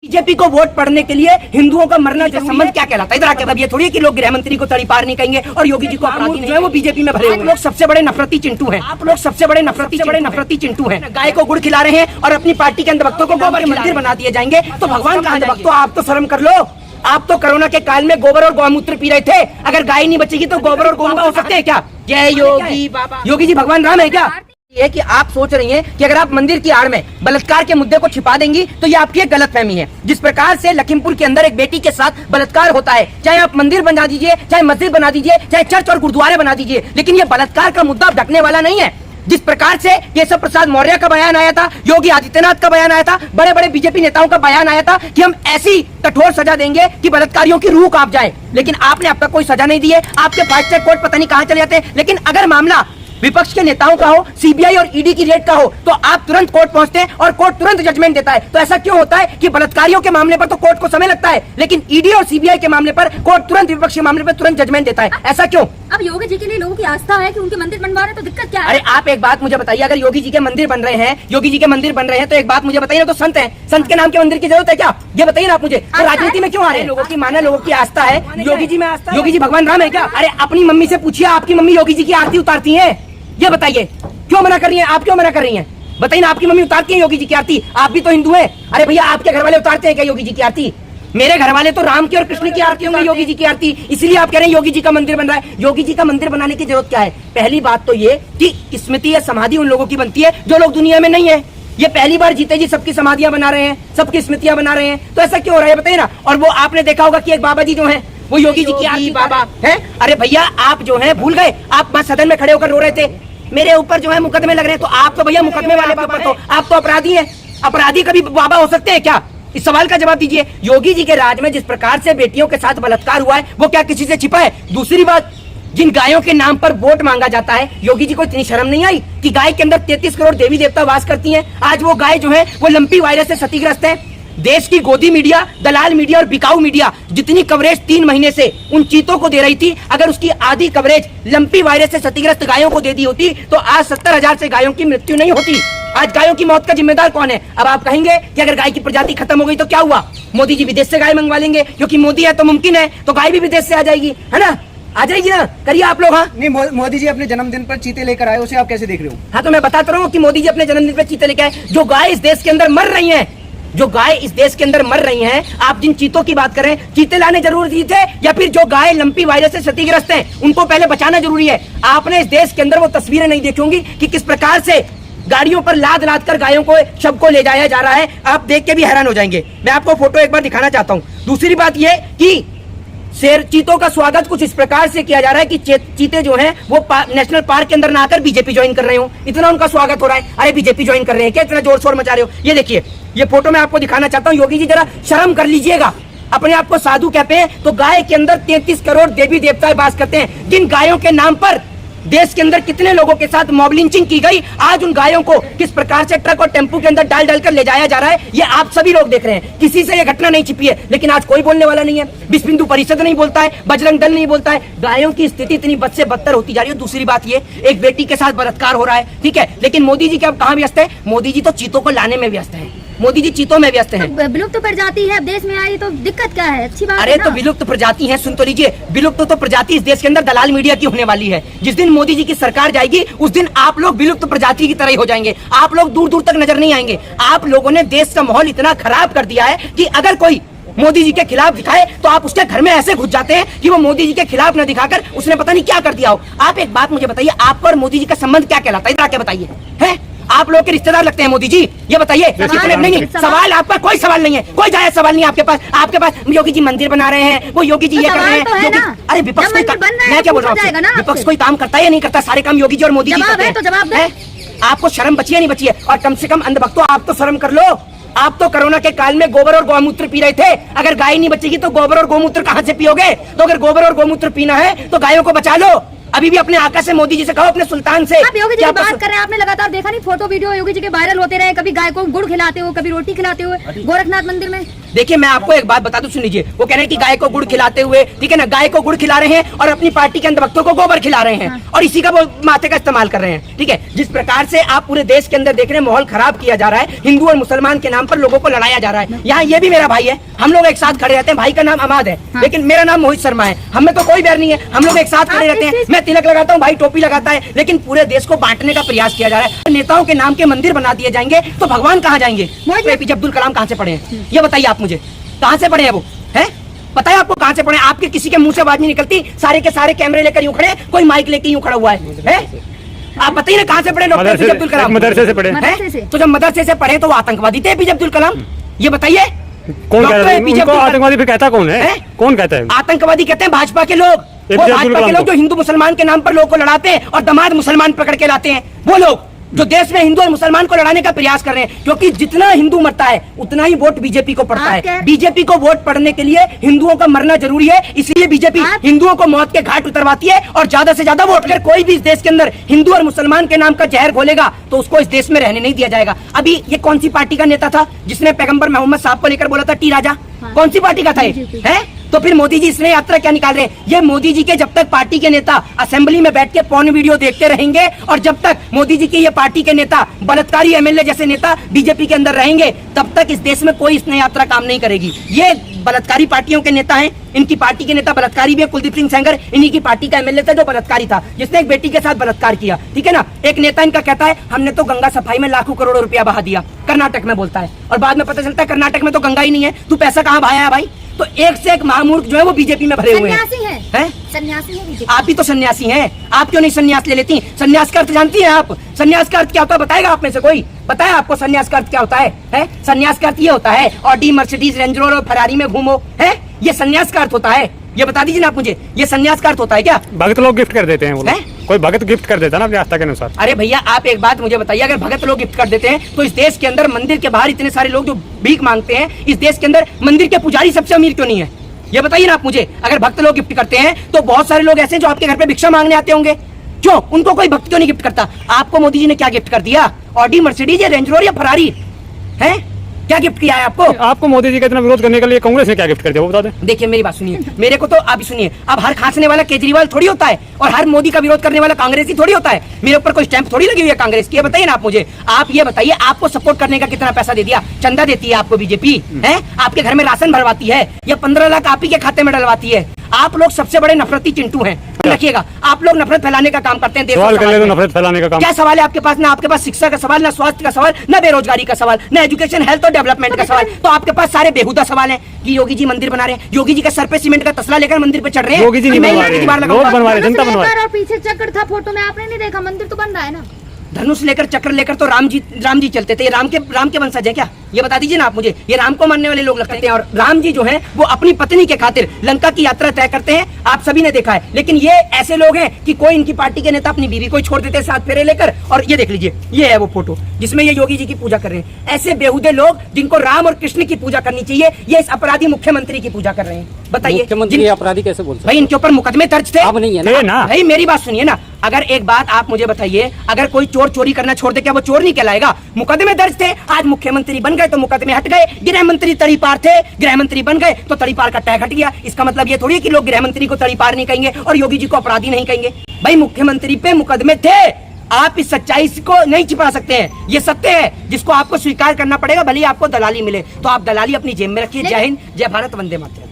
BJP को vote पड़ने के लिए हिंदुओं का मरना संबंध क्या कहलाता है? इधर आके अब ये थोड़ी है कि लोग गृह मंत्री को तड़ी पार नहीं कहेंगे और योगी जी को अपराधी जो है वो बीजेपी में भरे हुए। लोग सबसे बड़े नफरती चिंटू हैं। आप लोग सबसे बड़े नफरती चिंटू हैं। गाय को गुड़ खिला रहे हैं और अपनी पार्टी के अंधभक्तों को गोबर के मंदिर बना दिए जाएंगे तो भगवान का अंधभक्तों आप तो शर्म कर लो। आप तो कोरोना के काल में गोबर और गौमूत्र पी रहे थे। अगर गाय नहीं बचेगी तो गोबर और गौमूत्र हो सकते हैं क्या? जय योगी बाबा। योगी जी भगवान राम है क्या? ये कि आप सोच रही हैं कि अगर आप मंदिर की आड़ में बलात्कार के मुद्दे को छिपा देंगी तो ये आपकी एक गलतफहमी है। जिस प्रकार से लखीमपुर के अंदर एक बेटी के साथ बलात्कार होता है, चाहे आप मंदिर बना दीजिए, चाहे मस्जिद बना दीजिए, चाहे चर्च और गुरुद्वारे बना दीजिए, लेकिन ये बलात्कार का मुद्दा ढकने वाला नहीं है। जिस प्रकार से केशव प्रसाद मौर्य का बयान आया था, योगी आदित्यनाथ का बयान आया था, बड़े बड़े बीजेपी नेताओं का बयान आया था कि हम ऐसी कठोर सजा देंगे कि बलात्कारियों की रूह कांप जाए, लेकिन आपने अब तक कोई सजा नहीं दी है। आपके फास्ट ट्रैक कोर्ट पता नहीं कहां चले जाते हैं। लेकिन अगर मामला विपक्ष के नेताओं का हो, सीबीआई और ईडी की रेड का हो, तो आप तुरंत कोर्ट पहुंचते हैं और कोर्ट तुरंत जजमेंट देता है। तो ऐसा क्यों होता है कि बलात्कारियों के मामले पर तो कोर्ट को समय लगता है, लेकिन ईडी और सीबीआई के मामले पर कोर्ट तुरंत विपक्ष के मामले पर तुरंत जजमेंट देता है? ऐसा क्यों? अब योगी जी के लिए लोगों की आस्था है कि उनके मंदिर बनवा रहे हैं, तो दिक्कत क्या है? अरे आप एक बात मुझे बताइए, अगर योगी जी के मंदिर बन रहे हैं, योगी जी के मंदिर बन रहे हैं, तो एक बात मुझे बताइए, तो संत हैं, संत के नाम के मंदिर की जरूरत है क्या? ये बताइए ना आप मुझे। तो राजनीति में क्यों आ रहे हैं? लोगों की माना, लोगों की आस्था है, योगी जी में आस्था। योगी जी भगवान राम है क्या? अरे अपनी मम्मी से पूछिए, आपकी मम्मी योगी जी की आरती उतारती है? ये बताइए क्यों मना कर रही हैं? आप क्यों मना कर रही हैं? बताइए ना, आपकी मम्मी उतारती है योगी जी की आरती? आप भी तो हिंदू हैं। अरे भैया, आपके घर वाले उतारते हैं क्या योगी जी की आरती? मेरे घर वाले तो राम की और कृष्ण की आरती होंगे, योगी जी की आरती। इसलिए आप कह रहे हैं योगी जी का मंदिर बन रहा है। योगी जी का मंदिर बनाने की जरूरत क्या है? पहली बात तो ये कि स्मृति या समाधि उन लोगों की बनती है जो लोग दुनिया में नहीं है। ये पहली बार जीते जी सबकी समाधियां बना रहे हैं, सबकी स्मृतियां बना रहे हैं, तो ऐसा क्यों हो रहा है बताइए ना। और वो आपने देखा होगा कि एक बाबा जी जो है वो योगी जी की आरती बाबा है। अरे भैया, आप जो है भूल गए, आप सदन में खड़े होकर रो रहे थे मेरे ऊपर जो है मुकदमे लग रहे हैं। तो आप तो भैया मुकदमे वाले बाबा, तो आप तो अपराधी हैं। अपराधी कभी बाबा हो सकते हैं क्या? इस सवाल का जवाब दीजिए। योगी जी के राज में जिस प्रकार से बेटियों के साथ बलात्कार हुआ है, वो क्या किसी से छिपा है? दूसरी बात, जिन गायों के नाम पर वोट मांगा जाता है, योगी जी को इतनी शर्म नहीं आई कि गाय के अंदर 33 करोड़ देवी देवता वास करती हैं? आज वो गाय जो है वो लंपी वायरस से क्षतिग्रस्त है। देश की गोदी मीडिया, दलाल मीडिया और बिकाऊ मीडिया जितनी कवरेज 3 महीने से उन चीतों को दे रही थी, अगर उसकी आधी कवरेज लंपी वायरस से क्षतिग्रस्त गायों को दे दी होती तो आज 70,000 से गायों की मृत्यु नहीं होती। आज गायों की मौत का जिम्मेदार कौन है? अब आप कहेंगे कि अगर गाय की प्रजाति खत्म हो गई तो क्या हुआ? मोदी जी विदेश से गाय मंगवा लेंगे, क्योंकि मोदी है तो मुमकिन है, तो गाय भी विदेश से आ जाएगी, है ना? आ जाएगी ना? करिए आप लोग। हाँ नहीं, मोदी जी अपने जन्मदिन पर चीते लेकर आए, उसे आप कैसे देख रहे हो? हाँ, तो मैं बताता रहा हूँ कि मोदी जी अपने जन्मदिन पर चीते लेकर आए। जो गाय इस देश के अंदर मर रही है, जो गाय इस देश के अंदर मर रही हैं, आप जिन चीतों की बात करें, चीते लाने जरूरी थे या फिर जो गाय लंपी वायरस से क्षतिग्रस्त हैं उनको पहले बचाना जरूरी है? आपने इस देश के अंदर वो तस्वीरें नहीं देखी होंगी कि किस प्रकार से गाड़ियों पर लाद लाद कर गायों को, शव को ले जाया जा रहा है। आप देख के भी हैरान हो जाएंगे। मैं आपको फोटो एक बार दिखाना चाहता हूँ। दूसरी बात यह कि शेर चीतों का स्वागत कुछ इस प्रकार से किया जा रहा है कि चीते जो हैं वो नेशनल पार्क के अंदर ना आकर बीजेपी ज्वाइन कर रहे हो, इतना उनका स्वागत हो रहा है। अरे बीजेपी ज्वाइन कर रहे हैं क्या? इतना जोर शोर मचा रहे हो? ये देखिए, ये फोटो मैं आपको दिखाना चाहता हूँ। योगी जी जरा शर्म कर लीजिएगा। अपने आप को साधु कहते हैं तो गाय के अंदर 33 करोड़ देवी देवता वास करते हैं। जिन गायों के नाम पर देश के अंदर कितने लोगों के साथ मॉब लिंचिंग की गई, आज उन गायों को किस प्रकार से ट्रक और टेम्पू के अंदर डाल डालकर ले जाया जा रहा है, ये आप सभी लोग देख रहे हैं। किसी से ये घटना नहीं छिपी है, लेकिन आज कोई बोलने वाला नहीं है। विश्व हिंदू परिषद नहीं बोलता है, बजरंग दल नहीं बोलता है। गायों की स्थिति इतनी बद से बदतर होती जा रही है। दूसरी बात ये, एक बेटी के साथ बलात्कार हो रहा है, ठीक है, लेकिन मोदी जी क्या कहाँ व्यस्त है? मोदी जी तो चीतों को लाने में व्यस्त है। मोदी जी चीतों में व्यस्त हैं। विलुप्त प्रजाति है, देश में आई तो दिक्कत क्या है? अच्छी बात अरे है तो विलुप्त प्रजाति है, सुन तो लीजिए। विलुप्त तो प्रजाति इस देश के अंदर दलाल मीडिया की होने वाली है। जिस दिन मोदी जी की सरकार जाएगी उस दिन आप लोग विलुप्त प्रजाति की तरह ही हो जाएंगे। आप लोग दूर दूर तक नजर नहीं आएंगे। आप लोगों ने देश का माहौल इतना खराब कर दिया है कि अगर कोई मोदी जी के खिलाफ दिखाए तो आप उसके घर में ऐसे घुस जाते हैं कि वो मोदी जी के खिलाफ न दिखाकर उसने पता नहीं क्या कर दिया हो। आप एक बात मुझे बताइए, आपको और मोदी जी का संबंध क्या कहलाता है? इधर आके बताइए। है आप लोग के रिश्तेदार लगते हैं मोदी जी? ये बताइए। नहीं, सवाल आपका कोई सवाल नहीं है, कोई जायज सवाल नहीं है आपके पास। आपके पास योगी जी मंदिर बना रहे हैं, वो योगी जी ये कर रहे हैं। अरे विपक्ष कोई, मैं क्या बोल रहा हूँ, विपक्ष कोई काम करता है या नहीं करता? सारे काम योगी जी और मोदी जी करते हैं। आपको शर्म बची है नहीं बची है? और कम से कम अंधभक्तों, आप तो शर्म कर लो। आप तो कोरोना के काल में गोबर और गौमूत्र पी रहे थे। अगर गाय नहीं बचेगी तो गोबर और गौमूत्र कहाँ से पियोगे? तो अगर गोबर और गौमूत्र पीना है तो गायों को बचा लो। अभी भी अपने आका से, मोदी जी से कहो, अपने सुल्तान से। आप योगी जी की बात कर रहे हैं, आपने लगातार देखा नहीं फोटो वीडियो योगी जी के वायरल होते रहे, कभी गाय को गुड़ खिलाते हो, कभी रोटी खिलाते हुए गोरखनाथ मंदिर में। देखिए मैं आपको एक बात बता दूं, सुन लीजिए। वो कह रहे हैं कि गाय को गुड़ खिलाते हुए, ठीक है ना, गाय को गुड़ खिला रहे हैं और अपनी पार्टी के अंदर भक्तों को गोबर खिला रहे हैं और इसी का वो माथे का इस्तेमाल कर रहे हैं, ठीक है। जिस प्रकार से आप पूरे देश के अंदर देख रहे हैं माहौल खराब किया जा रहा है, हिंदू और मुसलमान के नाम पर लोगों को लड़ाया जा रहा है। यहाँ ये भी मेरा भाई है, हम लोग एक साथ खड़े रहते हैं। भाई का नाम अमाद है, लेकिन मेरा नाम मोहित शर्मा है। हमें तो कोई बैर नहीं है, हम लोग एक साथ खड़े रहते हैं। मैं तिलक लगाता हूँ, भाई टोपी लगाता है, लेकिन पूरे देश को बांटने का प्रयास किया जा रहा है। नेताओं के नाम के मंदिर बना दिए जाएंगे तो भगवान कहाँ जाएंगे? एपीजे अब्दुल कलाम कहाँ से पढ़े हैं ये बताइए आप मुझे, कहाँ से पढ़े हैं वो? है पता है आपको कहाँ से पढ़े? आपके किसी के मुंह से आवाज नहीं निकलती, सारे के सारे कैमरे लेकर यूं खड़े, कोई माइक लेकर यूं खड़ा हुआ है? आप बताइए ना कहाँ से पढ़े डॉक्टर एपीजे अब्दुल कलाम? मदरसे से पढ़े हैं? तो जब मदरसे से पढ़े तो वो आतंकवादी थे एपीजे अब्दुल कलाम? ये बताइए कौन कहता है उनको आतंकवादी? फिर कहता कौन है? कौन कहता है आतंकवादी? कहते हैं भाजपा के लोग, वो भाजपा के लोग जो हिंदू मुसलमान के नाम पर लोग को लड़ाते हैं और दामाद मुसलमान पकड़ के लाते हैं, वो लोग जो देश में हिंदू और मुसलमान को लड़ाने का प्रयास कर रहे हैं। क्योंकि जितना हिंदू मरता है उतना ही वोट बीजेपी को पड़ता है। बीजेपी को वोट पड़ने के लिए हिंदुओं का मरना जरूरी है, इसलिए बीजेपी हिंदुओं को मौत के घाट उतरवाती है और ज्यादा से ज्यादा वोट। अगर कोई भी इस देश के अंदर हिंदू और मुसलमान के नाम का जहर घोलेगा तो उसको इस देश में रहने नहीं दिया जाएगा। अभी ये कौन सी पार्टी का नेता था जिसने पैगंबर मोहम्मद साहब को लेकर बोला था टी राजा? कौन सी पार्टी का था ये? है तो फिर मोदी जी इसने यात्रा क्या निकाल रहे हैं? ये मोदी जी के जब तक पार्टी के नेता असेंबली में बैठ के पॉर्न वीडियो देखते रहेंगे और जब तक मोदी जी के ये पार्टी के नेता बलात्कारी एमएलए जैसे नेता बीजेपी के अंदर रहेंगे, तब तक इस देश में कोई स्नेह यात्रा काम नहीं करेगी। ये बलात्कारी पार्टियों के नेता हैं, इनकी पार्टी के नेता बलात्कारी भी है। कुलदीप सिंह सेंगर इन्हीं की पार्टी का एमएलए था जो बलात्कारी था, जिसने एक बेटी के साथ बलात्कार किया, ठीक है ना। एक नेता इनका कहता है हमने तो गंगा सफाई में लाखों करोड़ों रुपया बहा दिया, कर्नाटक में बोलता है, और बाद में पता चलता है कर्नाटक में तो गंगा ही नहीं है, तू पैसा कहाँ बहाया है भाई? तो एक से एक महामूर्ख जो है वो बीजेपी में भरे हुए हैं। सन्यासी है बीजेपी। आप भी तो सन्यासी हैं, आप क्यों नहीं सन्यास ले लेती? सन्यास का अर्थ जानती हैं आप? सन्यास का अर्थ क्या होता है बताएगा आप में से कोई? बताया आपको सन्यास का अर्थ क्या होता है? सन्यास का अर्थ ये होता है ऑडी मर्सिडीज रेंज रोवर और फरारी में घूमो, है ये सन्यास का अर्थ होता है? ये बता दीजिए ना आप मुझे, ये सन्यास का अर्थ होता है क्या? भगत लोग गिफ्ट कर देते हैं, वो कोई भगत गिफ्ट कर देता है ना अपनी आस्था के अनुसार। अरे भैया आप एक बात मुझे बताइए, अगर भगत लोग गिफ्ट कर देते हैं तो इस देश के अंदर मंदिर के बाहर इतने सारे लोग जो भीख मांगते हैं, इस देश के अंदर मंदिर के पुजारी सबसे अमीर क्यों नहीं है? ये बताइए ना आप मुझे। अगर भक्त लोग गिफ्ट करते हैं तो बहुत सारे लोग ऐसे हैं जो आपके घर पे भिक्षा मांगने आते होंगे, क्यों उनको कोई भक्त क्यों नहीं गिफ्ट करता? आपको मोदी जी ने क्या गिफ्ट कर दिया? ऑडी मर्सिडीज या रेंज रोवर या फरारी? है क्या गिफ्ट किया है आपको? आपको मोदी जी का इतना विरोध करने के लिए कांग्रेस ने क्या गिफ्ट कर दिया वो बता दें। देखिए मेरी बात सुनिए, मेरे को तो आप सुनिए, अब हर खांसने वाला केजरीवाल थोड़ी होता है और हर मोदी का विरोध करने वाला कांग्रेस ही थोड़ी होता है। मेरे ऊपर कोई स्टैंप थोड़ी लगी हुई है कांग्रेस की। ये बताइए ना आप मुझे, आप ये बताइए आपको सपोर्ट करने का कितना पैसा दे दिया? चंदा देती है आपको बीजेपी, है आपके घर में राशन भरवाती है या 15 लाख आप ही के खाते में डलवाती है। आप लोग सबसे बड़े नफरती चिंटू हैं, रखिएगा। आप लोग नफरत फैलाने का काम करते हैं। सवाल कर ले तो नफरत फैलाने का काम। क्या सवाल है आपके पास? ना आपके पास शिक्षा का सवाल, ना स्वास्थ्य का सवाल, ना बेरोजगारी का सवाल, ना एजुकेशन हेल्थ और डेवलपमेंट का सवाल। तो आपके पास सारे बेहुदा सवाल हैं कि योगी जी मंदिर बना रहे हैं, योगी जी के सर पे सीमेंट का तसला लेकर मंदिर पे चढ़ रहे हैं। योगी जी नहीं बनवा रहे हैं, लोग बनवा रहे हैं, जनता बनवा रही है। और पीछे चक्र था फोटो में, आपने नहीं देखा? मंदिर तो बन रहा है ना। धनुष लेकर चक्र लेकर तो राम जी चलते थे। ये राम के वंशज है क्या? ये बता दीजिए ना आप मुझे। ये राम को मानने वाले लोग लगते हैं और राम जी जो हैं वो अपनी पत्नी के खातिर लंका की यात्रा तय करते हैं, आप सभी ने देखा है। लेकिन ये ऐसे लोग हैं कि कोई इनकी पार्टी के नेता अपनी बीवी को छोड़ देते हैं साथ फेरे लेकर। और ये देख लीजिए, ये है वो फोटो जिसमें ये योगी जी की पूजा कर रहे हैं। ऐसे बेहुदे लोग जिनको राम और कृष्ण की पूजा करनी चाहिए, ये इस अपराधी मुख्यमंत्री की पूजा कर रहे हैं। बताइए मुख्यमंत्री अपराधी कैसे बोल सकते? भाई इनके ऊपर मुकदमे दर्ज थे। अब नहीं है ना। भाई मेरी बात सुनिए ना, अगर एक बात आप मुझे बताइए, अगर कोई चोर चोरी करना छोड़ दे क्या वो चोर नहीं कहलाएगा? मुकदमे दर्ज थे, आज मुख्यमंत्री बन गए तो मुकदमे हट गए। गृह मंत्री तड़ीपार थे, गृह मंत्री बन गए तो तड़ीपार का टैग हट गया। इसका मतलब ये थोड़ी है कि लोग गृह मंत्री को तड़ीपार नहीं कहेंगे और योगी जी को अपराधी नहीं कहेंगे। भाई मुख्यमंत्री पे मुकदमे थे, आप इस सच्चाई को नहीं छिपा सकते हैं। ये सत्य है जिसको आपको स्वीकार करना पड़ेगा, भले ही आपको दलाली मिले। तो आप दलाली अपनी जेब में रखिए। जय हिंद, जय भारत, वंदे मातरम।